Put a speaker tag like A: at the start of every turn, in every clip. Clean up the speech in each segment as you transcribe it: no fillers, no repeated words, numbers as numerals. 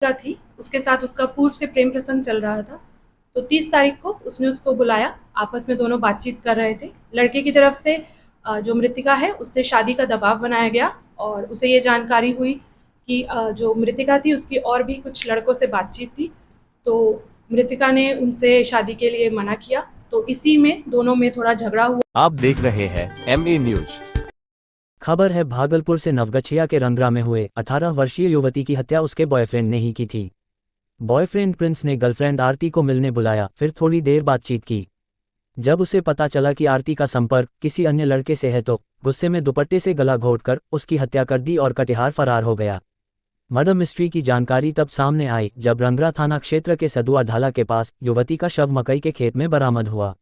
A: का थी, उसके साथ उसका पूर्व से प्रेम प्रसंग चल रहा था। तो 30 तारीख को उसने उसको बुलाया, आपस में दोनों बातचीत कर रहे थे। लड़के की तरफ से जो मृतिका है उससे शादी का दबाव बनाया गया और उसे ये जानकारी हुई कि जो मृतिका थी उसकी और भी कुछ लड़कों से बातचीत थी। तो मृतिका ने उनसे शादी के लिए मना किया। तो इसी में दोनों में थोड़ा झगड़ा हुआ।
B: आप देख रहे हैं MA न्यूज।
C: खबर है भागलपुर से नवगछिया के रंगरा में हुए 18 वर्षीय युवती की हत्या उसके बॉयफ्रेंड ने ही की थी। बॉयफ्रेंड प्रिंस ने गर्लफ्रेंड आरती को मिलने बुलाया, फिर थोड़ी देर बातचीत की। जब उसे पता चला कि आरती का संपर्क किसी अन्य लड़के से है तो गुस्से में दुपट्टे से गला घोंटकर उसकी हत्या कर दी और कटिहार फरार हो गया। मर्डर मिस्ट्री की जानकारी तब सामने आई जब रंगरा थाना क्षेत्र के सदुआ ढाला के पास युवती का शव मकई के खेत में बरामद हुआ।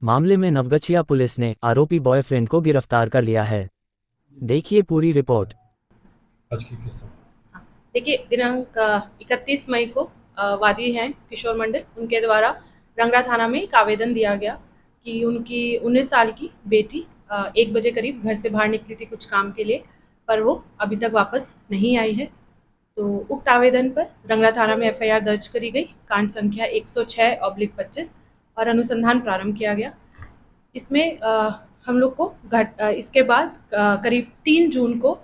C: मामले में नवगछिया पुलिस ने आरोपी बॉयफ्रेंड को गिरफ्तार कर लिया है। देखिए पूरी रिपोर्ट।
D: आज की किस्सा
A: देखिए, दिनांक 31 मई को वादी हैं किशोर मंडल, उनके द्वारा रंगरा थाना में एक आवेदन दिया गया कि उनकी 19 साल की बेटी 1 बजे करीब घर से बाहर निकली थी कुछ काम के लिए, पर वो अभी तक वापस नहीं आई है। तो उक्त आवेदन पर रंगरा थाना में FIR दर्ज करी गई, कांड संख्या 106/25 और अनुसंधान प्रारंभ किया गया। इसमें हम लोग को इसके बाद करीब 3 जून को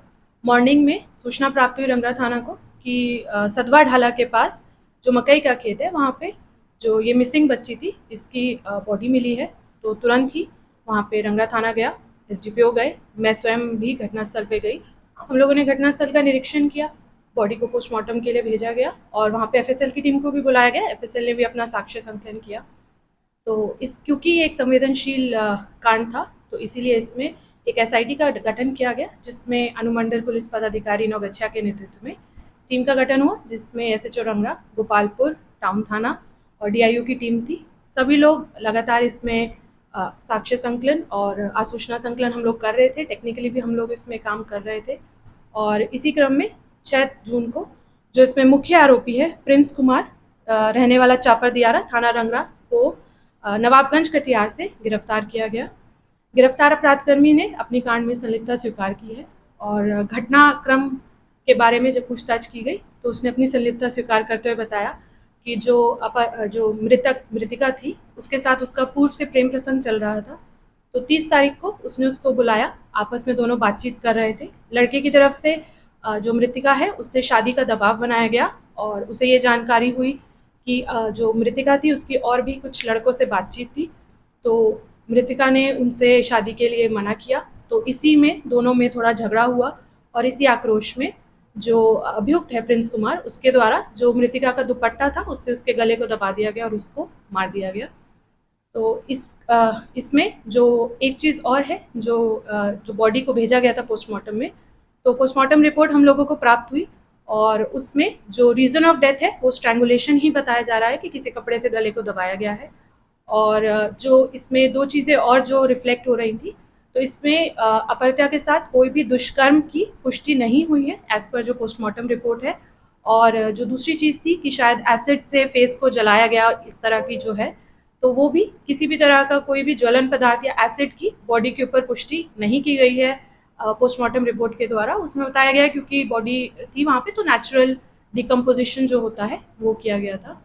A: मॉर्निंग में सूचना प्राप्त हुई रंगरा थाना को कि सदवा ढाला के पास जो मकई का खेत है वहाँ पे जो ये मिसिंग बच्ची थी इसकी बॉडी मिली है। तो तुरंत ही वहाँ पे रंगरा थाना गया, SDPO गए, मैं स्वयं भी घटनास्थल पे गई। हम लोगों ने घटनास्थल का निरीक्षण किया, बॉडी को पोस्टमार्टम के लिए भेजा गया और वहाँ पे FSL की टीम को भी बुलाया गया। FSL ने भी अपना साक्ष्य संकलन किया। तो क्योंकि ये एक संवेदनशील कांड था तो इसीलिए इसमें एक SIT का गठन किया गया, जिसमें अनुमंडल पुलिस पदाधिकारी नवगछिया के नेतृत्व में टीम का गठन हुआ, जिसमें SHO रंगरा, गोपालपुर टाउन थाना और DIU की टीम थी। सभी लोग लगातार इसमें साक्ष्य संकलन और आसूचना संकलन हम लोग कर रहे थे। टेक्निकली भी हम लोग इसमें काम कर रहे थे और इसी क्रम में 6 जून को जो इसमें मुख्य आरोपी है प्रिंस कुमार, रहने वाला चापर दियारा, थाना रंगरा को नवाबगंज कटिहार से गिरफ्तार किया गया। गिरफ्तार अपराधकर्मी ने अपनी कांड में संलिप्तता स्वीकार की है और घटनाक्रम के बारे में जब पूछताछ की गई तो उसने अपनी संलिप्तता स्वीकार करते हुए बताया कि जो मृतिका थी उसके साथ उसका पूर्व से प्रेम प्रसंग चल रहा था। तो 30 तारीख को उसने उसको बुलाया, आपस में दोनों बातचीत कर रहे थे। लड़के की तरफ से जो मृतिका है उससे शादी का दबाव बनाया गया और उसे ये जानकारी हुई कि जो मृतिका थी उसकी और भी कुछ लड़कों से बातचीत थी। तो मृतिका ने उनसे शादी के लिए मना किया। तो इसी में दोनों में थोड़ा झगड़ा हुआ और इसी आक्रोश में जो अभियुक्त है प्रिंस कुमार, उसके द्वारा जो मृतिका का दुपट्टा था उससे उसके गले को दबा दिया गया और उसको मार दिया गया। तो इसमें जो एक चीज़ और है, जो बॉडी को भेजा गया था पोस्टमार्टम में, तो पोस्टमार्टम रिपोर्ट हम लोगों को प्राप्त हुई और उसमें जो रीज़न ऑफ डेथ है वो स्ट्रैंगुलेशन ही बताया जा रहा है कि किसी कपड़े से गले को दबाया गया है। और जो इसमें 2 चीज़ें और जो रिफ्लेक्ट हो रही थी, तो इसमें अपहृता के साथ कोई भी दुष्कर्म की पुष्टि नहीं हुई है एज़ पर जो पोस्टमार्टम रिपोर्ट है। और जो दूसरी चीज़ थी कि शायद एसिड से फेस को जलाया गया, इस तरह की जो है, तो वो भी किसी भी तरह का कोई भी ज्वलन पदार्थ या एसिड की बॉडी के ऊपर पुष्टि नहीं की गई है पोस्टमार्टम रिपोर्ट के द्वारा। उसमें बताया गया है क्योंकि बॉडी थी वहाँ पे तो नेचुरल डिकम्पोजिशन जो होता है वो किया गया था।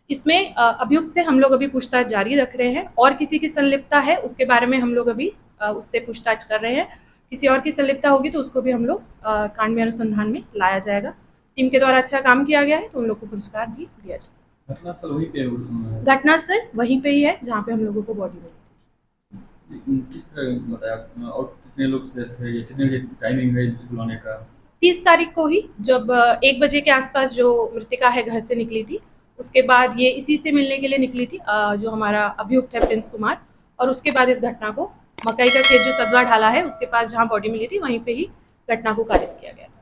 A: इसमें अभियुक्त से हम लोग अभी पूछताछ जारी रख रहे हैं और किसी की संलिप्तता है उसके बारे में हम लोग अभी उससे पूछताछ कर रहे हैं। किसी और की संलिप्तता होगी तो उसको भी हम लोग कांड में अनुसंधान में लाया जाएगा। टीम के द्वारा अच्छा काम किया गया है तो उन लोग को पुरस्कार भी दिया जाएगा।
D: घटनास्थल वहीं पे
A: घटनास्थल वहीं पे ही है जहाँ पे हम लोगों को बॉडी मिली।
D: किस तरह बताया और कितने लोग से थे, ये कितने टाइमिंग है बुलाने का?
A: 30 तारीख को ही जब 1 बजे के आसपास जो मृतिका है घर से निकली थी, उसके बाद ये इसी से मिलने के लिए निकली थी जो हमारा अभियुक्त है प्रिंस कुमार, और उसके बाद इस घटना को मकई का खेत जो सदवा ढाला है उसके पास जहाँ बॉडी मिली थी वहीं पे ही घटना को कारित किया गया था।